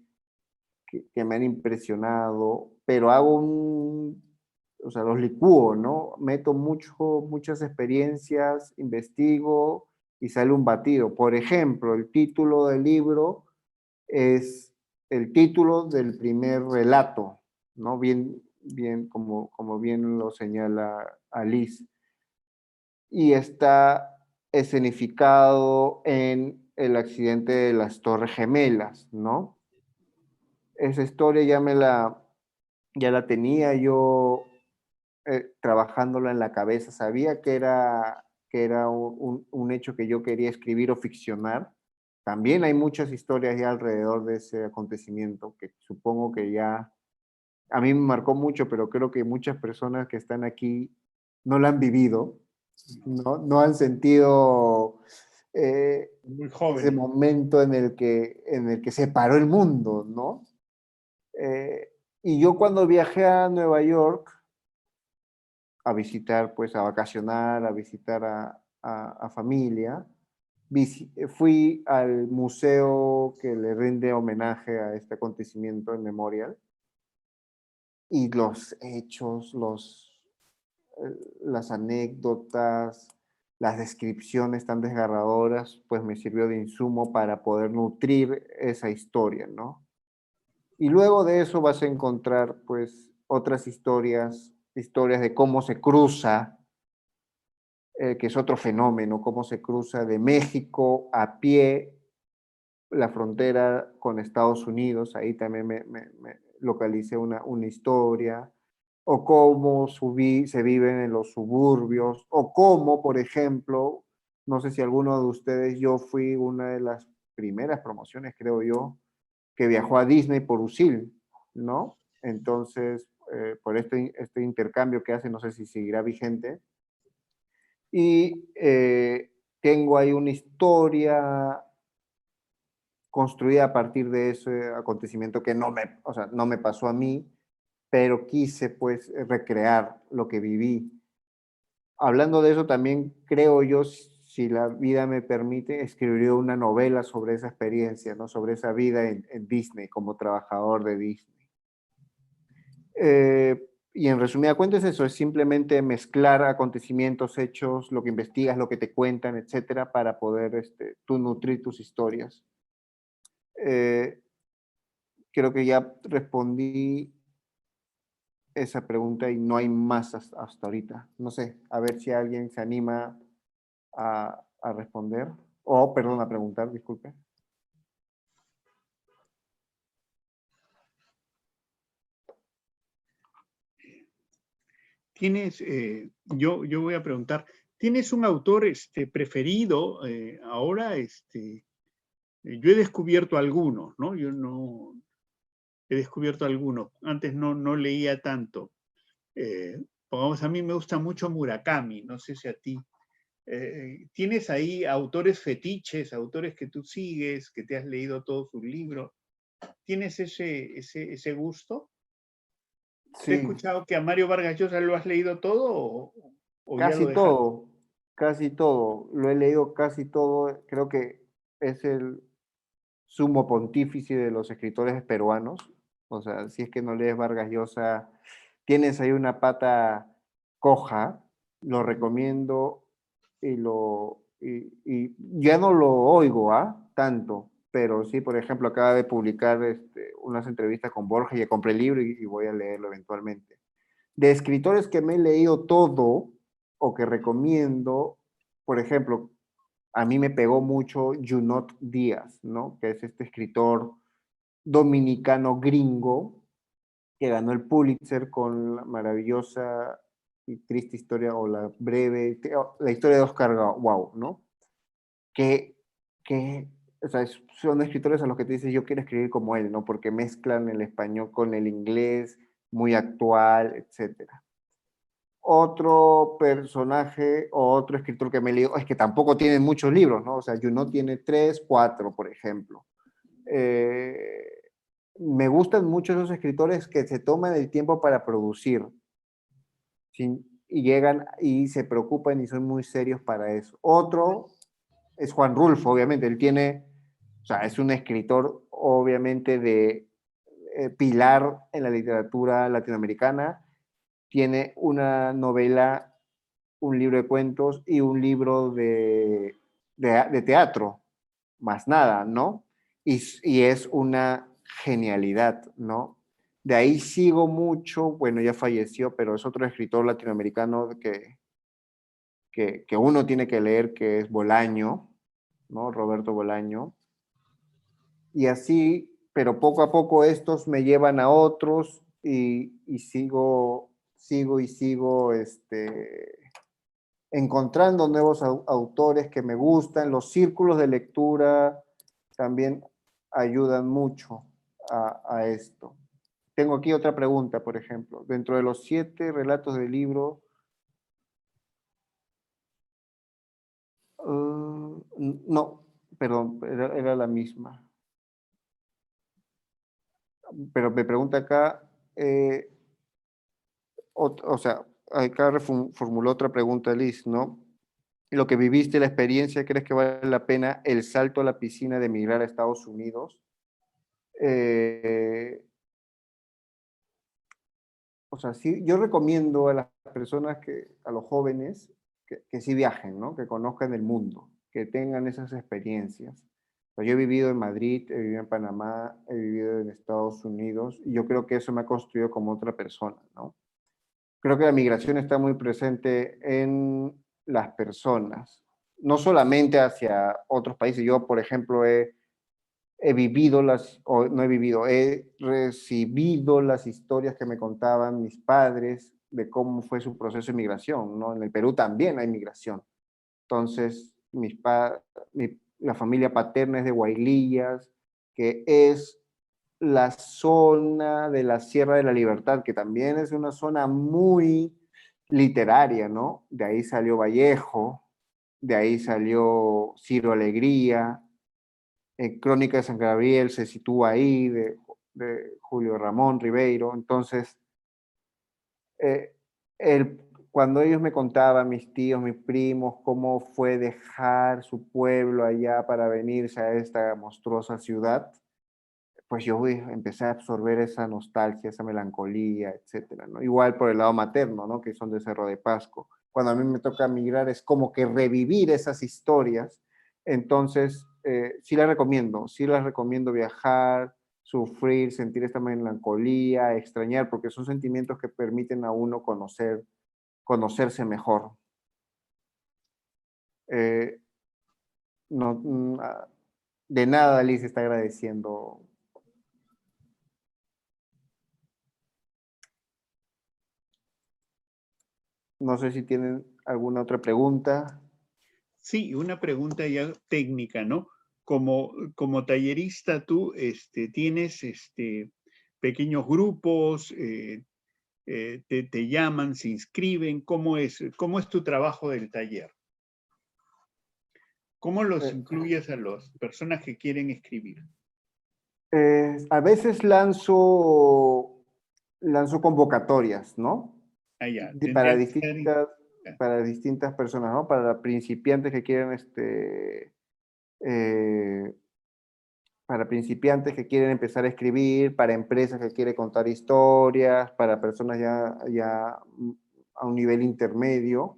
me han impresionado, pero o sea, los licúo, ¿no? Meto muchas experiencias, investigo y sale un batido. Por ejemplo, el título del libro es el título del primer relato, ¿no? Bien, como bien lo señala Alice. Y está escenificado en el accidente de las Torres Gemelas, ¿no? Esa historia ya la tenía yo trabajándolo en la cabeza, sabía que era un hecho que yo quería escribir o ficcionar. También hay muchas historias ya alrededor de ese acontecimiento que supongo que ya a mí me marcó mucho, pero creo que muchas personas que están aquí no la han vivido, no han sentido Muy ese joven. momento en el que se paró el mundo, ¿no? Eh, y yo cuando viajé a Nueva York a visitar, pues a vacacionar, a visitar a familia, fui al museo que le rinde homenaje a este acontecimiento en Memorial y los hechos, las anécdotas, las descripciones tan desgarradoras, pues me sirvió de insumo para poder nutrir esa historia, ¿no? Y luego de eso vas a encontrar pues otras historias de cómo se cruza, que es otro fenómeno, cómo se cruza de México a pie la frontera con Estados Unidos, ahí también me localicé una historia, o cómo se viven en los suburbios, o cómo, por ejemplo, no sé si alguno de ustedes, yo fui una de las primeras promociones, creo yo, que viajó a Disney por USIL, ¿no? Entonces, por este intercambio que hace, no sé si seguirá vigente. Y tengo ahí una historia construida a partir de ese acontecimiento que o sea, no me pasó a mí, pero quise pues recrear lo que viví. Hablando de eso, también creo yo, si la vida me permite, escribiré una novela sobre esa experiencia, ¿no? Sobre esa vida en Disney, como trabajador de Disney. Y en resumida cuenta es eso, es simplemente mezclar acontecimientos, hechos, lo que investigas, lo que te cuentan, etcétera, para poder tú nutrir tus historias. Eh, Creo que ya respondí esa pregunta y no hay más hasta ahorita. No sé, a ver si alguien se anima a responder, o perdón, a preguntar, disculpe. Tienes, yo voy a preguntar, ¿tienes un autor preferido ahora? Yo he descubierto algunos, ¿no? Yo no he descubierto algunos. Antes no leía tanto. Pongamos, a mí me gusta mucho Murakami, no sé si a ti. ¿Tienes ahí autores fetiches, autores que tú sigues, que te has leído todos sus libros? ¿Tienes ese gusto? ¿Te he Sí, escuchado que a Mario Vargas Llosa lo has leído todo o ya lo casi dejaste? todo, casi todo. Lo he leído casi todo. Creo que es el sumo pontífice de los escritores peruanos. O sea, si es que no lees Vargas Llosa, tienes ahí una pata coja, lo recomiendo y ya no lo oigo, tanto, pero sí, por ejemplo, acaba de publicar unas entrevistas con Borges, ya compré el libro y voy a leerlo eventualmente. De escritores que me he leído todo o que recomiendo, por ejemplo, a mí me pegó mucho Junot Díaz, ¿no? Que es este escritor dominicano gringo que ganó el Pulitzer con la maravillosa y triste historia, o la breve, la historia de Oscar Wilde, ¿no? Que, o sea, son escritores a los que te dices, yo quiero escribir como él, ¿no? Porque mezclan el español con el inglés, muy actual, etcétera. Otro personaje o otro escritor que me leo, es que tampoco tienen muchos libros, ¿no? O sea, Junot tiene 3, 4, por ejemplo. Eh, Me gustan mucho esos escritores que se toman el tiempo para producir y llegan y se preocupan y son muy serios para eso. Otro es Juan Rulfo, obviamente. Él tiene, o sea, es un escritor, obviamente, de pilar en la literatura latinoamericana. Tiene una novela, un libro de cuentos y un libro de teatro, más nada, ¿no? Y es una genialidad, ¿no? De ahí sigo mucho, bueno, ya falleció, pero es otro escritor latinoamericano que uno tiene que leer, que es Bolaño, ¿no? Roberto Bolaño. Y así, pero poco a poco estos me llevan a otros y sigo encontrando nuevos autores que me gustan. Los círculos de lectura también ayudan mucho a esto. Tengo aquí otra pregunta, por ejemplo. Dentro de los 7 relatos del libro, no, perdón, era la misma. Pero me pregunta acá, o sea, acá formuló otra pregunta Liz, ¿no? Lo que viviste, la experiencia, ¿crees que vale la pena el salto a la piscina de emigrar a Estados Unidos? Eh, o sea, sí, yo recomiendo a las personas, a los jóvenes, que sí viajen, ¿no? Que conozcan el mundo, que tengan esas experiencias. Pues yo he vivido en Madrid, he vivido en Panamá, he vivido en Estados Unidos, y yo creo que eso me ha construido como otra persona, ¿no? Creo que la migración está muy presente en las personas, no solamente hacia otros países. Yo, por ejemplo, he vivido o no he vivido, he recibido las historias que me contaban mis padres de cómo fue su proceso de migración, ¿no? En el Perú también hay migración. Entonces, la familia paterna es de Huaylillas, que es la zona de la Sierra de la Libertad, que también es una zona muy literaria, ¿no? De ahí salió Vallejo, de ahí salió Ciro Alegría, Crónica de San Gabriel se sitúa ahí, de Julio Ramón Ribeiro. Entonces, eh, cuando ellos me contaban, mis tíos, mis primos, cómo fue dejar su pueblo allá para venirse a esta monstruosa ciudad, pues yo empecé a absorber esa nostalgia, esa melancolía, etcétera, ¿no? Igual por el lado materno, ¿no? Que son de Cerro de Pasco. Cuando a mí me toca migrar es como que revivir esas historias. Entonces, sí las recomiendo viajar, sufrir, sentir esta melancolía, extrañar, porque son sentimientos que permiten a uno conocerse mejor. Eh, no, de nada, Liz está agradeciendo. No sé si tienen alguna otra pregunta. Sí, una pregunta ya técnica, ¿no? Como tallerista, tú tienes pequeños grupos, te llaman, se inscriben. ¿Cómo es tu trabajo del taller? ¿Cómo los incluyes a las personas que quieren escribir? A veces lanzo convocatorias, ¿no? Allá, Para tendría que estar. para distintas personas, ¿no? Para principiantes que quieren eh, para principiantes que quieren empezar a escribir, para empresas que quieren contar historias, para personas ya a un nivel intermedio.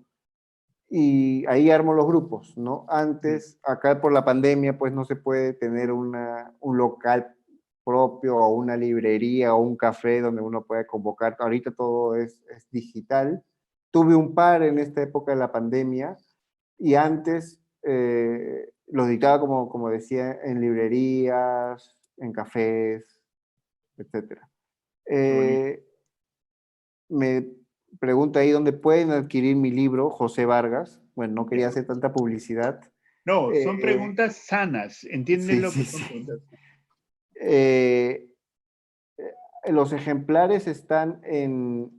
Y ahí armo los grupos, ¿no? Antes, acá por la pandemia, pues no se puede tener un local propio o una librería o un café donde uno pueda convocar. Ahorita todo es digital. Tuve un par en esta época de la pandemia y antes los dictaba, como decía, en librerías, en cafés, etc. Qué bonito. Me pregunta ahí dónde pueden adquirir mi libro, José Vargas. Bueno, no quería hacer tanta publicidad. No, son Eh, preguntas sanas. ¿Entienden sí, lo que sí, son sí. preguntas? Eh, los ejemplares están en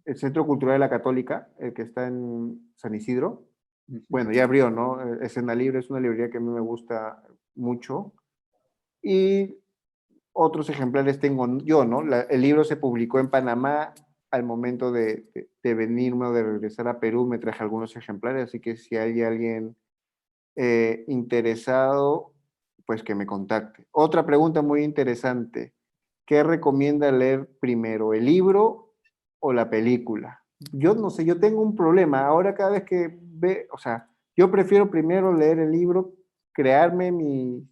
el Centro Cultural de la Católica, el que está en San Isidro. Ujú. Bueno, ya abrió, ¿no? Escena Libre es una librería que a mí me gusta mucho. Y otros ejemplares tengo yo, ¿no? El libro se publicó en Panamá. Al momento de venirme o de regresar a Perú, me traje algunos ejemplares, así que si hay alguien interesado, pues que me contacte. Otra pregunta muy interesante. ¿Qué recomienda leer primero, el libro o la película? Yo no sé, yo tengo un problema. Ahora cada vez que o sea, yo prefiero primero leer el libro, crearme mi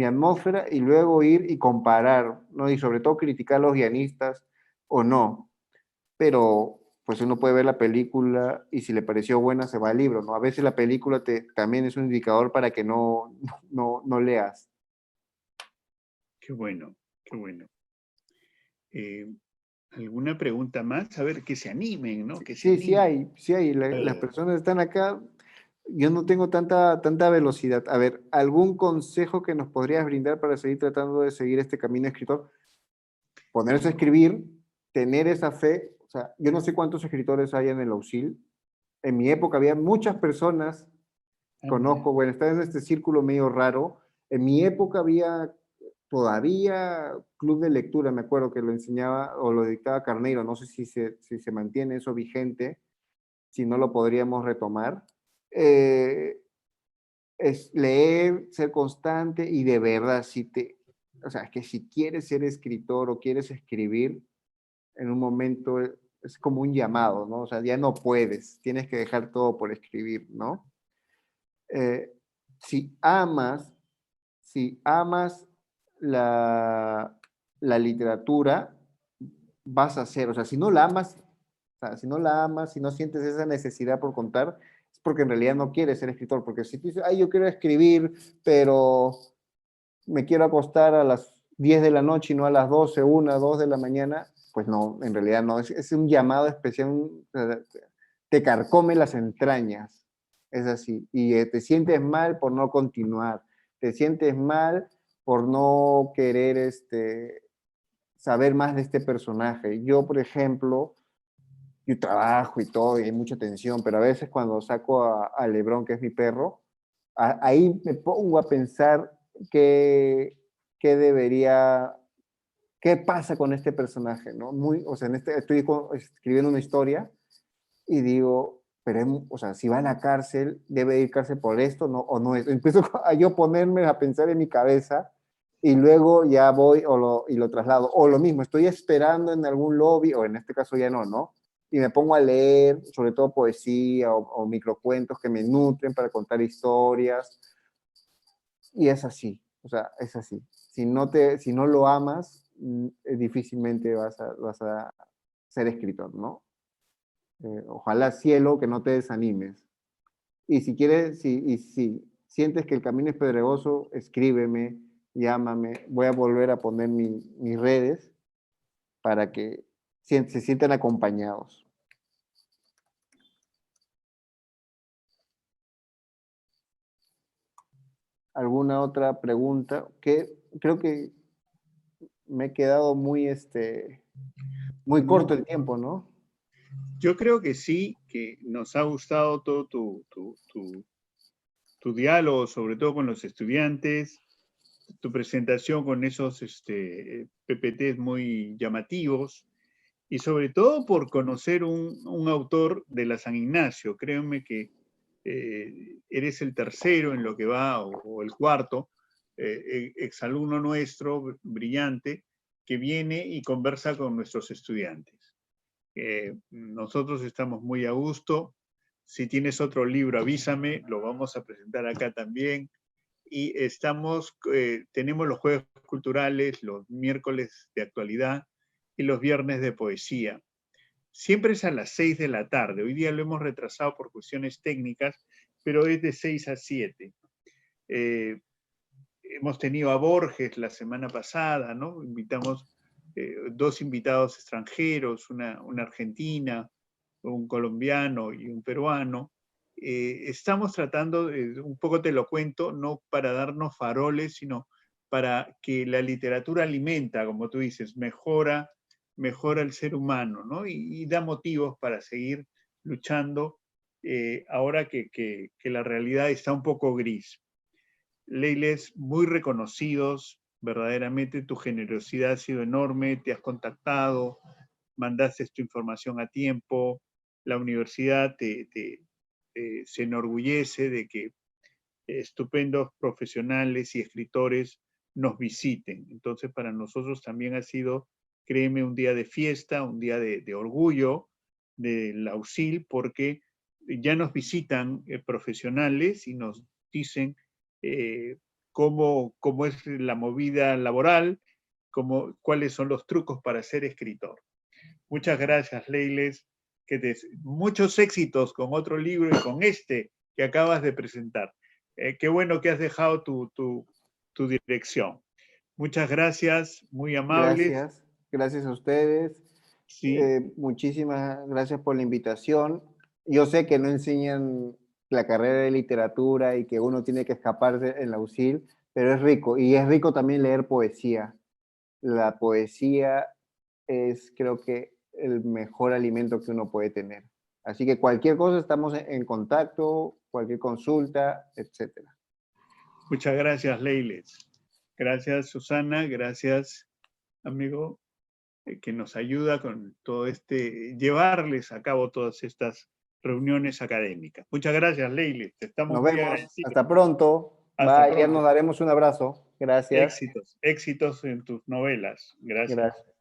atmósfera y luego ir y comparar, ¿no? Y sobre todo criticar a los guionistas o no. Pero pues uno puede ver la película y si le pareció buena se va al libro, ¿no? A veces la película también es un indicador para que no leas. Qué bueno, qué bueno. Eh, ¿Alguna pregunta más? A ver, que se animen, ¿no? Que se Sí, sí animen. hay, sí hay. Las personas están acá. Yo no tengo tanta velocidad. A ver, ¿algún consejo que nos podrías brindar para seguir tratando de seguir este camino de escritor? Ponerse a escribir, tener esa fe. O sea, yo no sé cuántos escritores hay en el auxil. En mi época había muchas personas, Ah, mira. conozco, bueno, está en este círculo medio raro. En mi época había todavía club de lectura, me acuerdo que lo enseñaba o lo dictaba Carneiro. No sé si se mantiene eso vigente, si no lo podríamos retomar. Eh, es leer, ser constante y de verdad, o sea, que si quieres ser escritor o quieres escribir, en un momento es como un llamado, ¿no? O sea, ya no puedes, tienes que dejar todo por escribir, ¿no? Eh, si amas, si amas la, la literatura, vas a hacer, o sea, si no la amas, o sea, si no la amas, si no sientes esa necesidad por contar, es porque en realidad no quieres ser escritor, porque si tú dices, ay, yo quiero escribir, pero me quiero acostar a las 10 de la noche y no a las 12, 1, 2 de la mañana, pues no, en realidad no, es un llamado especial, te carcome las entrañas, es así, y te sientes mal por no continuar, te sientes mal por no querer saber más de este personaje. Yo, por ejemplo, yo trabajo y todo, y hay mucha tensión, pero a veces cuando saco a Lebrón, que es mi perro, ahí me pongo a pensar qué, qué debería, qué pasa con este personaje, ¿no? O sea, estoy escribiendo una historia y digo, pero, o sea, si va a la cárcel, debe ir a cárcel por esto, ¿no? O no es. Empiezo a yo ponerme a pensar en mi cabeza y luego ya voy y lo traslado. O lo mismo, estoy esperando en algún lobby, o en este caso ya no, ¿no? Y me pongo a leer, sobre todo poesía o microcuentos que me nutren para contar historias. Y es así, o sea, es así. Si no lo amas, difícilmente vas a ser escritor, ¿no? Ojalá cielo que no te desanimes. Y si quieres, si sientes que el camino es pedregoso, escríbeme, llámame. Voy a volver a poner mis redes para que se sientan acompañados. ¿Alguna otra pregunta? Que creo que me he quedado muy corto No, el tiempo, ¿no? yo creo que sí, que nos ha gustado todo tu diálogo, sobre todo con los estudiantes, tu presentación con esos PPTs muy llamativos y sobre todo por conocer un autor de la San Ignacio. Créanme que eres el tercero en lo que va, o el cuarto, exalumno nuestro, brillante, que viene y conversa con nuestros estudiantes. Nosotros estamos muy a gusto. Si tienes otro libro, avísame, lo vamos a presentar acá también. Y tenemos los jueves culturales, los miércoles de actualidad y los viernes de poesía. Siempre es a las 6 de la tarde. Hoy día lo hemos retrasado por cuestiones técnicas, pero es de 6 a 7. Hemos tenido a Borges la semana pasada, ¿no? Invitamos dos invitados extranjeros, una argentina, un colombiano y un peruano. Estamos tratando, un poco te lo cuento, no para darnos faroles, sino para que la literatura alimenta, como tú dices, mejora el ser humano, ¿no? Y da motivos para seguir luchando ahora que la realidad está un poco gris. Leiles, muy reconocidos, verdaderamente tu generosidad ha sido enorme, te has contactado, mandaste tu información a tiempo, la universidad se enorgullece de que estupendos profesionales y escritores nos visiten. Entonces, para nosotros también ha sido, créeme, un día de fiesta, un día de orgullo de la USIL, porque ya nos visitan profesionales y nos dicen cómo es la movida laboral, cuáles son los trucos para ser escritor. Muchas gracias, Leiles. Muchos éxitos con otro libro y con este que acabas de presentar. Qué bueno que has dejado tu dirección. Muchas gracias, muy amables. Gracias, gracias a ustedes. Sí, Muchísimas gracias por la invitación. Yo sé que no enseñan la carrera de literatura y que uno tiene que escaparse en la USIL, pero es rico. Y es rico también leer poesía. La poesía es, creo que, el mejor alimento que uno puede tener. Así que cualquier cosa estamos en contacto, cualquier consulta, etcétera. muchas gracias, Leiles. Gracias, Susana. Gracias, amigo, que nos ayuda con todo llevarles a cabo todas estas reuniones académicas. Muchas gracias, Leiles. Te estamos Nos muy vemos. agradecidos. Hasta pronto. Hasta Bye. Ya pronto. nos daremos un abrazo. Gracias. Éxitos en tus novelas. Gracias. Gracias.